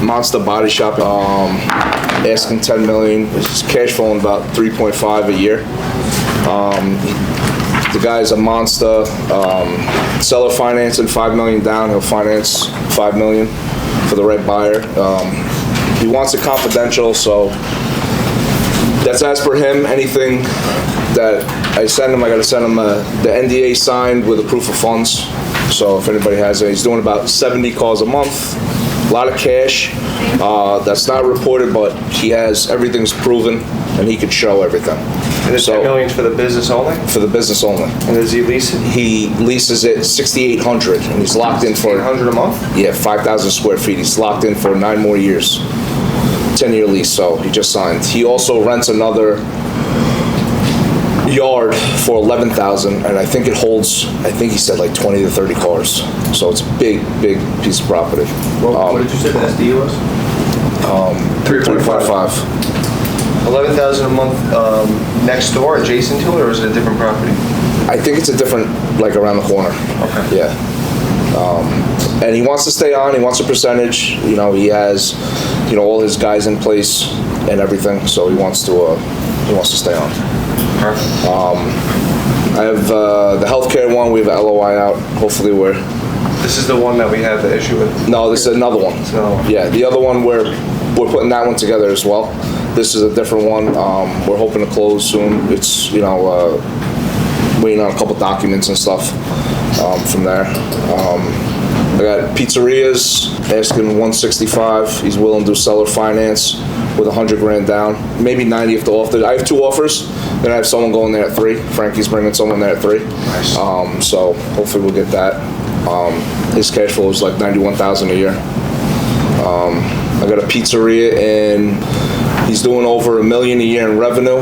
Monster Body Shop, asking $10 million. His cash flowing about 3.5 a year. The guy's a monster. Seller financing $5 million down. He'll finance $5 million for the right buyer. He wants it confidential, so that's as per him. Anything that I send him, I got to send him the NDA signed with a proof of funds. So if anybody has it, he's doing about 70 calls a month. A lot of cash. That's not reported, but he has, everything's proven, and he could show everything. And it's $10 million for the business only? For the business only. And does he lease it? He leases it $6,800, and he's locked in for $800 a month? Yeah, 5,000 square feet. He's locked in for 9 more years. 10-year lease, so he just signed. He also rents another yard for $11,000, and I think it holds, I think he said like 20 to 30 cars. So it's a big, big piece of property. What did you say the SD was? 3.55. $11,000 a month next door, adjacent to it, or is it a different property? I think it's a different, like around the corner. Okay. Yeah. And he wants to stay on. He wants a percentage. You know, he has, you know, all his guys in place and everything. So he wants to stay on. Perfect. I have the healthcare one. We have an LOI out. Hopefully This is the one that we have the issue with? No, this is another one. It's another one. Yeah, the other one we're putting that one together as well. This is a different one. We're hoping to close soon. It's, you know, waiting on a couple documents and stuff from there. I got pizzerias asking 165. He's willing to do seller finance with 100 grand down, maybe 90 if they'll offer. I have 2 offers. Then I have someone going there at 3. Frankie's bringing someone there at 3. Nice. So hopefully we'll get that. His cash flow is like $91,000 a year. I got a pizzeria and he's doing over $1 million a year in revenue.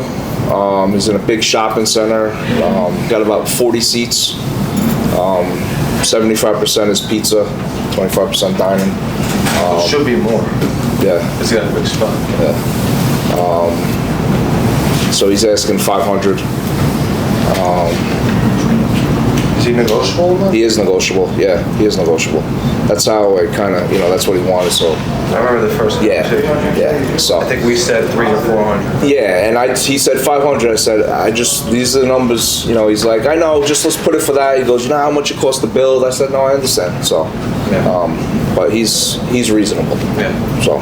He's in a big shopping center. Got about 40 seats. 75% is pizza, 25% dining. It should be more. Yeah. It's got a big spot. Yeah. So he's asking 500. Is he negotiable? He is negotiable. Yeah, he is negotiable. That's how I kind of, you know, that's what he wanted. So. I remember the first conversation. Yeah. So. I think we said 300 to 400. Yeah, and he said 500. I said, these are the numbers. You know, he's like, I know, just let's put it for that. He goes, you know how much it costs to build? I said, no, I understand. So, but he's reasonable. Yeah. So.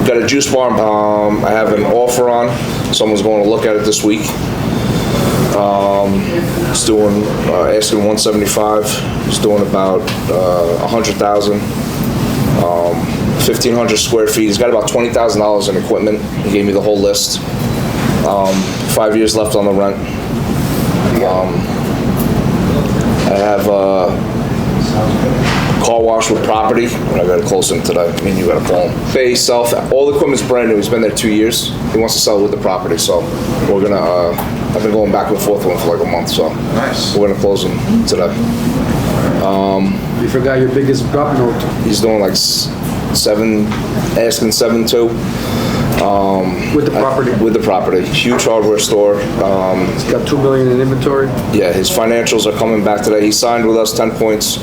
Got a juice bar. I have an offer on. Someone's going to look at it this week. He's doing asking 175. He's doing about 100,000. 1,500 square feet. He's got about $20,000 in equipment. He gave me the whole list. 5 years left on the rent. I have car wash with property. I got to close him today. I mean, you got to call him. Pay himself. All the equipment's brand new. He's been there 2 years. He wants to sell it with the property, so we're gonna. I've been going back and forth with him for like a month, so nice. We're gonna close him today. You forgot your biggest drop note. He's doing like 7, asking 7.2. With the property. With the property. Huge hardware store. He's got $2 million in inventory. Yeah, his financials are coming back today. He signed with us 10 points.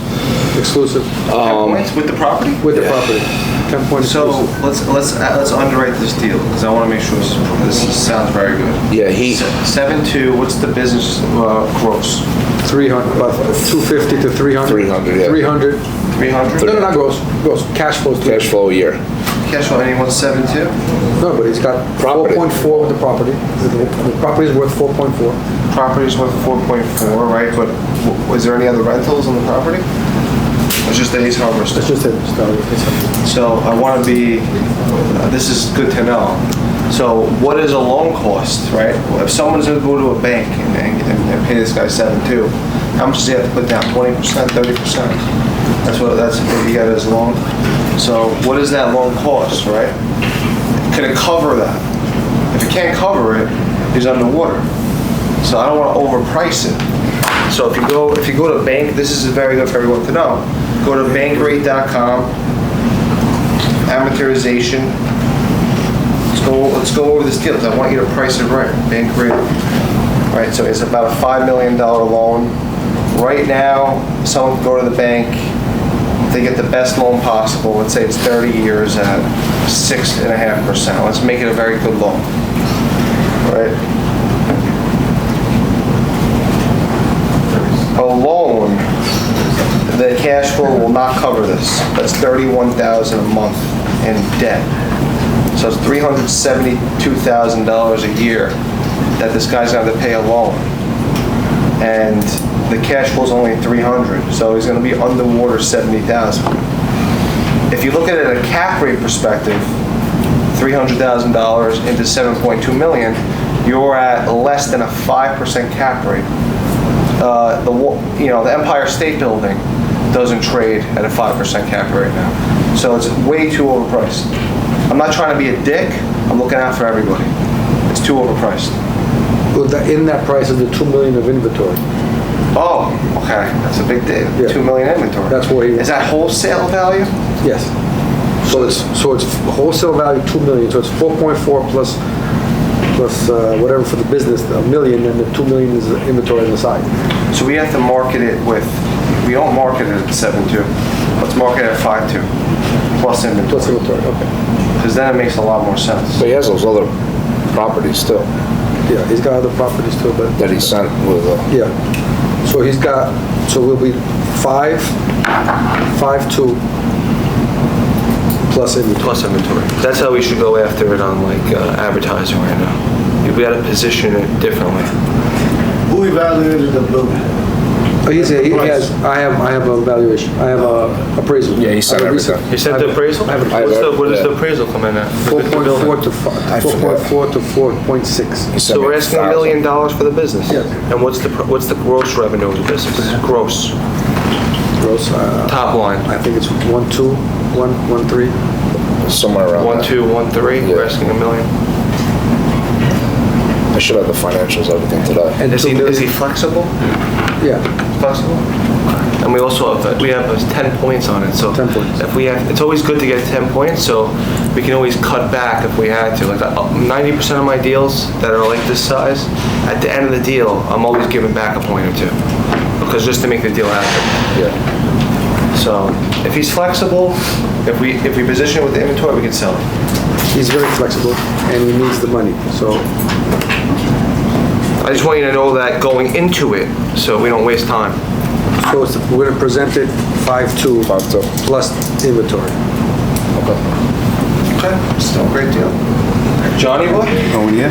Exclusive. 10 points with the property? With the property. 10 points. So exclusive. let's underwrite this deal because I want to make sure this sounds very good. Yeah, he 7.2. What's the business gross? 300, about 250 to 300. 300, yeah. 300. 300. No, not gross. Gross. Cash flow. cash flow a year. Cash flow. Anyone 7.2? No, but he's got Property. 4.4 with the property. The property is worth 4.4. Property's worth 4.4, right? But was there any other rentals on the property? It's just the Ace Hardware store. It's just it. So I want to be, this is good to know. So what does a loan cost, right? Well, if someone's going to go to a bank and pay this guy 7.2, how much does he have to put down? 20%, 30%? That's what he got as a loan. So what does that loan cost, right? Can it cover that? If it can't cover it, he's underwater. So I don't want to overprice it. So if you go to a bank, this is very good for everyone to know. Go to bankrate.com, amortization. Let's go over this deal because I want you to price it right. Bankrate. Right, so it's about a $5 million loan. Right now, someone can go to the bank, they get the best loan possible. Let's say it's 30 years at 6.5%. Let's make it a very good loan, right? A loan, the cash flow will not cover this. That's $31,000 a month in debt. So it's $372,000 a year that this guy's gonna have to pay a loan. And the cash flow's only $300, so he's gonna be underwater $70,000. If you look at it at a cap rate perspective, $300,000 into $7.2 million, you're at less than a 5% cap rate. The Empire State Building doesn't trade at a 5% cap rate now. So it's way too overpriced. I'm not trying to be a dick, I'm looking out for everybody. It's too overpriced. Well, in that price is the 2 million of inventory. Oh, okay, that's a big deal. Yeah. 2 million inventory. That's what he. Is that wholesale value? Yes. So it's wholesale value 2 million, so it's 4.4 plus whatever for the business, a million, and the 2 million is the inventory on the side. So we have to market it we don't market it at 7.2. Let's market it at 5.2 plus inventory. Plus inventory, okay. Because then it makes a lot more sense. But he has those other properties still Yeah, he's got other properties too, but. that he sent with, Yeah. So we'll be 5.2 plus inventory. Plus inventory. That's how we should go after it on advertising right now. We got to position it differently. Who evaluated the building? Oh, he has, I have a valuation, I have a appraisal. Yeah, he sent everything. You said the appraisal? I have an What does the yeah. appraisal come in at? 4.4 to 4.6. he sent So me we're asking $1 1,000. million for the business? Yes. And what's the gross revenue of the business? Gross, Gross, top line. I think it's 1.3. Somewhere around 1, that. 2, 1, 3, we're asking $1 million. I should have the financials, everything today. And Is 2 he million. flexible? Yeah, Flexible? And we also have 10 points on it, so 10 points. if it's always good to get 10 points, so we can always cut back if we had to. 90% of my deals that are like this size, at the end of the deal, I'm always giving back a point or two, because just to make the deal happen. Yeah. So if he's flexible, if we position it with the inventory, we can sell it. he's very flexible and he needs the money, so. I just want you to know that going into it, so we don't waste time. So we're gonna present it 5.2 5.2. plus inventory. Okay, still a great deal. Johnny boy, Oh, yeah?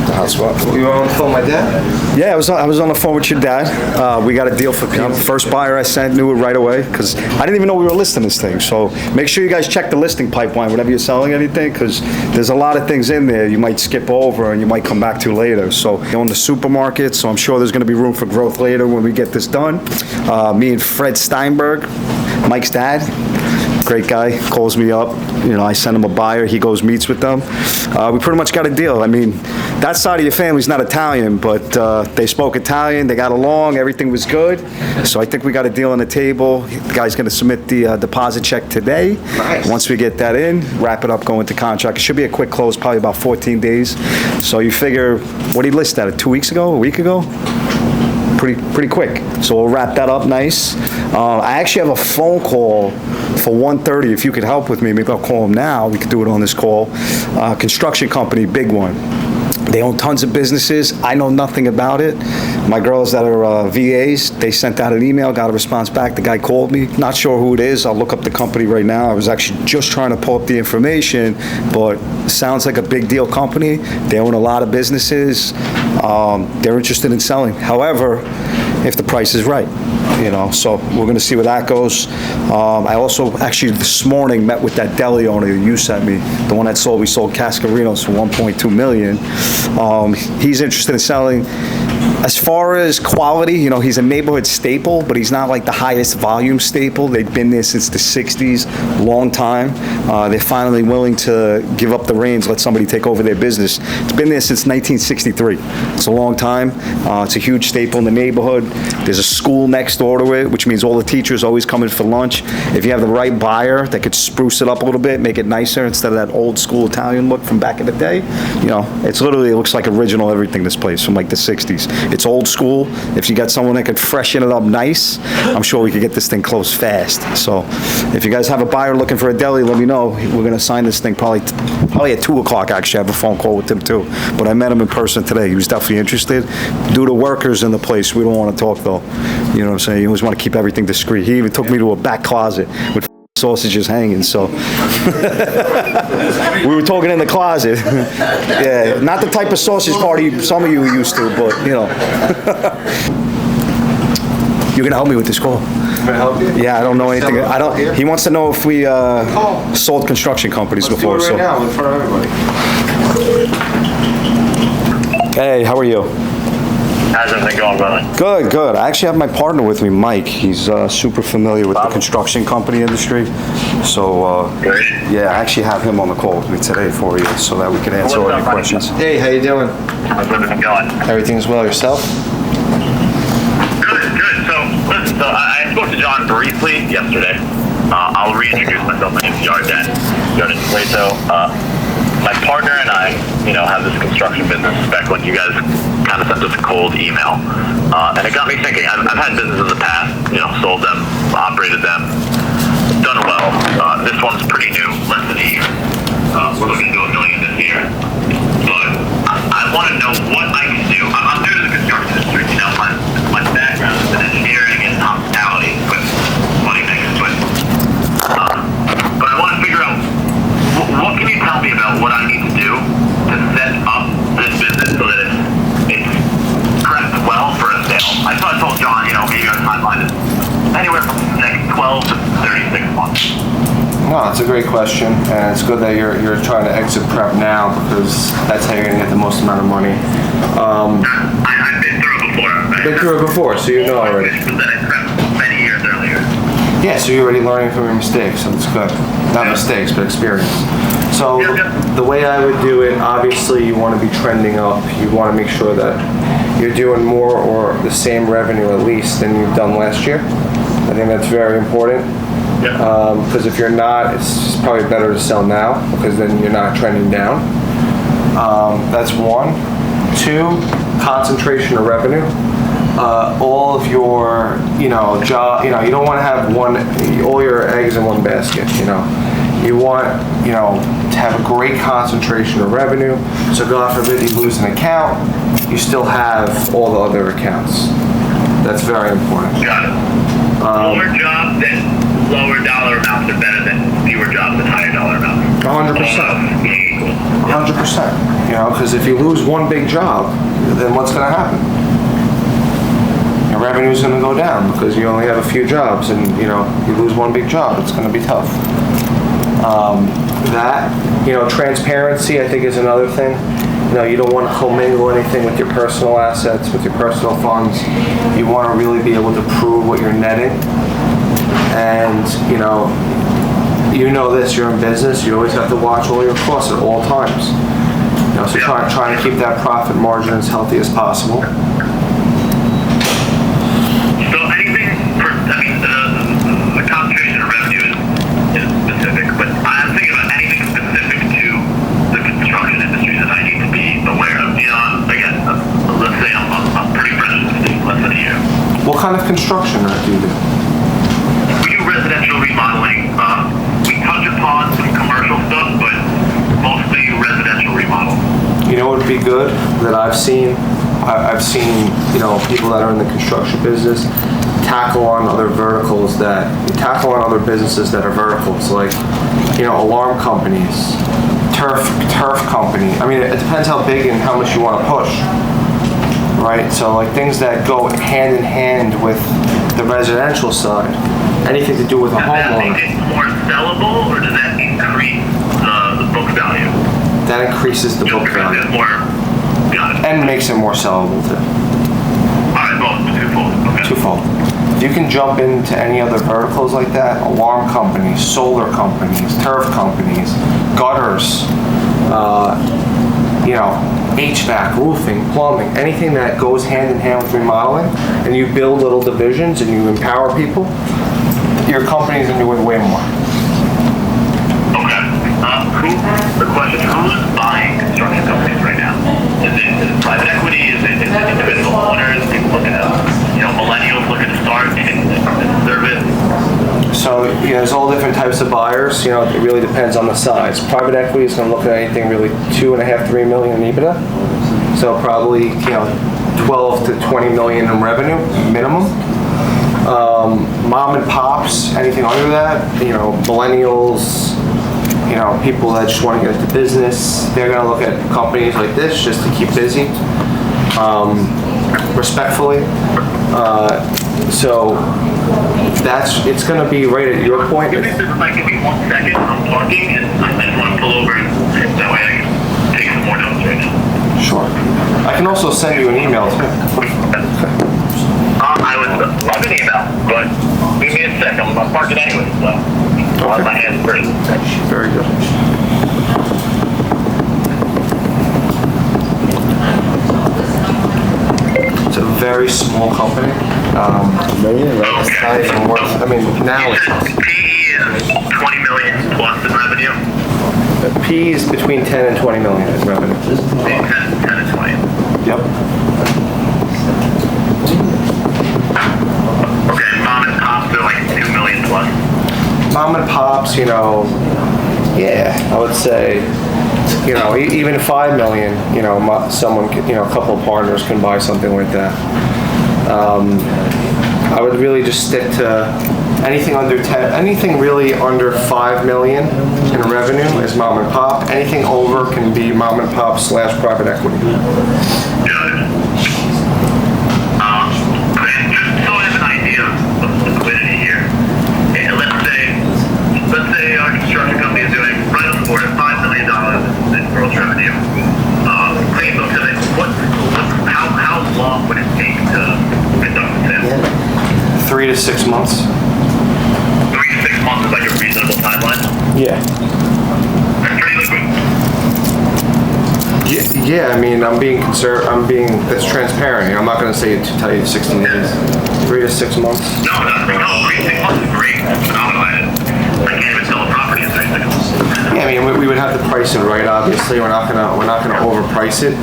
The hot spot. you were on the phone with my dad? Yeah, I was on the phone with your dad. We got a deal for Pete. First buyer I sent, knew it right away, because I didn't even know we were listing this thing. So make sure you guys check the listing pipeline whenever you're selling anything, because there's a lot of things in there you might skip over and you might come back to later. So you own the supermarket, so I'm sure there's gonna be room for growth later when we get this done. Me and Fred Steinberg, Mike's dad, great guy, calls me up. I send him a buyer, he goes, meets with them. We pretty much got a deal. I mean, that side of your family's not Italian, but they spoke Italian, they got along, everything was good. So I think we got a deal on the table. The guy's gonna submit the deposit check today. Nice. Once we get that in, wrap it up, go into contract. It should be a quick close, probably about 14 days. So you figure, what did he list at, 2 weeks ago, a week ago? Pretty quick. So we'll wrap that up nice. I actually have a phone call for 1:30. If you could help with me, maybe I'll call him now. We could do it on this call. Construction company, big one. They own tons of businesses. I know nothing about it. My girls that are VAs, they sent out an email, got a response back. The guy called me. Not sure who it is. I'll look up the company right now. I was actually just trying to pull up the information, but it sounds like a big deal company. They own a lot of businesses. They're interested in selling. However, if the price is right, so we're going to see where that goes. I also actually this morning met with that deli owner that you sent me, the one that we sold Cascarinos for 1.2 million. He's interested in selling. As far as quality, he's a neighborhood staple, but he's not like the highest volume staple. They've been there since the 60s, long time. They're finally willing to give up the reins, let somebody take over their business. It's been there since 1963. It's a long time. It's a huge staple in the neighborhood. There's a school next door to it, which means all the teachers always come in for lunch. If you have the right buyer that could spruce it up a little bit, make it nicer instead of that old school Italian look from back in the day, it looks like original everything, this place, from like the 60s. It's old school. If you got someone that could freshen it up nice, I'm sure we could get this thing closed fast. So if you guys have a buyer looking for a deli, let me know. We're gonna sign this thing probably at 2 o'clock, actually. I have a phone call with him too. But I met him in person today. He was definitely interested. Due to workers in the place, we don't want to talk though. You know what I'm saying? You always want to keep everything discreet. He even took me to a back closet with sausages hanging, so. We were talking in the closet. Yeah, not the type of sausage party some of you are used to, but, you know. You're gonna help me with this call? Can I help you? Yeah, I don't know anything. He wants to know if we sold construction companies Let's do before, it right so. now in front of everybody. Hey, how are you? How's everything going, brother? Good, good. I actually have my partner with me, Mike. He's super familiar with the construction company industry. So, Great. yeah, I actually have him on the call with me today for you so that we can answer all What's your up, questions. Hey, how you doing? How's everything going? Everything's well, yourself? Good, good. So, listen, I spoke to John briefly yesterday. I'll reintroduce myself. My name's Yarden Plato. My partner and I, have this construction business back when you guys kind of sent us a cold email. And it got me thinking. I've had businesses in the past, sold them, operated them, done well. This one's pretty new, less than a year. We're looking to do $1 million this year. But I want to know what I can do. I'm new to the construction industry. My background is in engineering and hospitality, but money makes but I want to figure out what can you tell me about what I need to do to set up this business so that it's prepped well for a sale. I told John, maybe our timeline is anywhere from the next 12 to 36 months. No, it's a great question, and it's good that you're trying to exit prep now because that's how you're gonna get the most amount of money. I've been through it before. Been through it before, so you know already. That I prepped many years earlier. Yeah, so you're already learning from your mistakes, so that's good. Not mistakes, but experience. So the way I would do it, obviously you want to be trending up. You want to make sure that you're doing more or the same revenue at least than you've done last year. I think that's very important. Because if you're not, it's probably better to sell now because then you're not trending down. That's one. Two, concentration of revenue. All of your, job, you don't want to have all your eggs in one basket, You want, to have a great concentration of revenue. So God forbid you lose an account, you still have all the other accounts. That's very important. Got it. Lower jobs and lower dollar amounts are better than fewer jobs and higher dollar amounts. 100%. Being equal. 100%. Because if you lose one big job, then what's going to happen? Your revenue's going to go down because you only have a few jobs, and you lose one big job, it's going to be tough. Transparency I think is another thing. You don't want to commingle anything with your personal assets, with your personal funds. You want to really be able to prove what you're netting. And, this, you're in business, you always have to watch all your costs at all times. So trying to keep that profit margin as healthy as possible. So anything, the concentration of revenue is specific, but I'm thinking about anything specific to the construction industry that I need to be aware of. Again, let's say I'm pretty fresh in the state, less than a year. What kind of construction do you do? We do residential remodeling. We touch upon some commercial stuff, but mostly residential remodel. What would be good that I've seen? I've seen, people that are in the construction business tackle on other verticals tackle on other businesses that are verticals, like, alarm companies, turf company. It depends how big and how much you want to push, right? So like things that go hand in hand with the residential side, anything to do with a Does that homeowner. make it more sellable, or does that increase the book value? That increases the book Because value it's more, got it. and makes it more sellable too. All right, both twofold. Okay. Twofold. If you can jump into any other verticals like that, alarm companies, solar companies, turf companies, gutters, HVAC, roofing, plumbing, anything that goes hand in hand with remodeling, and you build little divisions and you empower people, your company's gonna do way more. Okay. The question: who's buying construction companies right now? Is it private equity? Is it individual there's all different types of buyers. It really depends on the size. Private equity is going to look at anything really 2.5, 3 million in EBITDA. So probably 12 to 20 million in revenue minimum. Mom and pops, anything under that, millennials, people that just want to get into business, they're going to look at companies like this just to keep busy, respectfully. So it's going to be right at your point. Give me 1 second, I'm talking, and I just want to pull over, and that way I can take some more notes right now. Sure. I can also send you an email too. I would love an email, but give me a sec. I'm parking anyway, so I'll have my hands free. Very good. It's a very small company. It's not even worth. I mean, now it's PE is 20 million plus in revenue. P is between 10 and 20 million in revenue. 10 and 20. Yep. Okay, mom and pops are like 2 million plus. Mom and pops, I would say, even 5 million, someone, a couple of partners can buy something like that. I would really just stick to anything under 10, anything really under 5 million in revenue is mom and pop. Anything over can be mom and pop / private equity. Got it. And just so I have an idea of liquidity here, let's say our construction company is doing right on the board at $5 million in gross revenue. Clean books of it. How long would it take to conduct the sale? 3 to 6 months. 3 to 6 months is like a reasonable timeline. Yeah. That's pretty liquid. Yeah, I mean, that's transparent. I'm not going to tell you 16 days. 3 to 6 months. No, 3 to 6 months is great. Phenomenal. I can't even sell a property in 3 seconds. Yeah, I mean, we would have to price it right. Obviously, we're not gonna overprice it,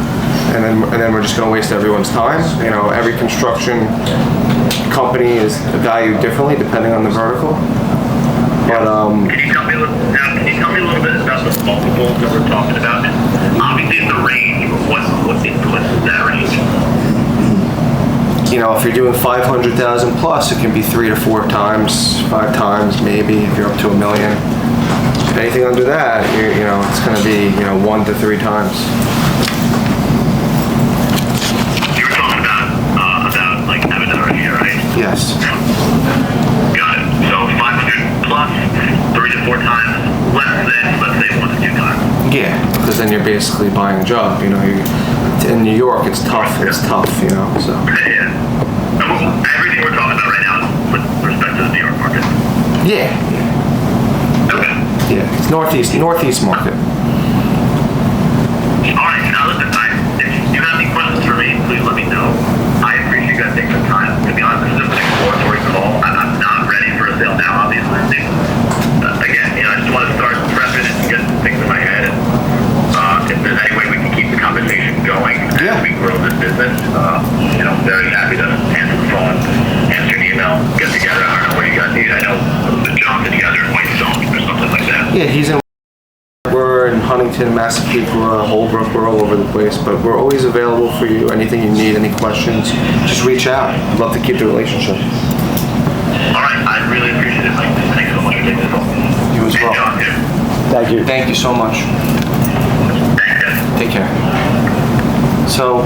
and then we're just gonna waste everyone's time. Every construction company is valued differently depending on the vertical. But Can you tell me a little bit about the multiples that we're talking about? Obviously, it's a range, but what influences that range? if you're doing 500,000 plus, it can be 3 to 4 times, 5 times maybe. If you're up to $1 million, anything under that, it's going to be 1 to 3 times. You were talking about like EBITDA right here, right? Yes. Got it. So 500 plus, 3 to 4 times less than, let's say, 1 to 2 times. Yeah, because then you're basically buying a job. In New York, it's tough. It's tough. So. Yeah. Everything we're talking about right now is with respect to the New York market. Yeah. Okay. Yeah. It's northeast market. All right. Now listen, if you have any questions for me, please let me know. I appreciate you guys taking the time. To be honest, this is an exploratory call. I'm not ready for a sale now, obviously. Again, I just want to start prepping and get things in my head. And if there's any way we can keep the conversation going as we grow this business, very happy to answer the phone, answer an email, get together. I don't know what you guys need. I know the Johnson, you guys are in Whitestone or something like that. Yeah, he's in. We're in Huntington, Massapequa, Holbrook. We're all over the place, but we're always available for you. Anything you need, any questions, just reach out. I'd love to keep the relationship. All right, I really appreciate it, Mike. Thanks so much for taking the call. You as well. John here. Thank you. Thank you so much. Thanks, guys. Take care. So,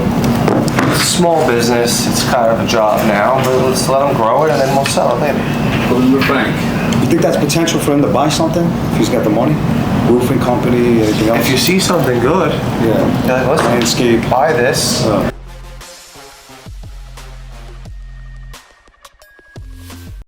it's a small business. It's kind of a job now, but let's let him grow it and then we'll sell it later. Put it in the bank. You think that's potential for him to buy something if he's got the money? Roofing company, anything else? If you see something good, Yeah. listen, Landscape. buy this.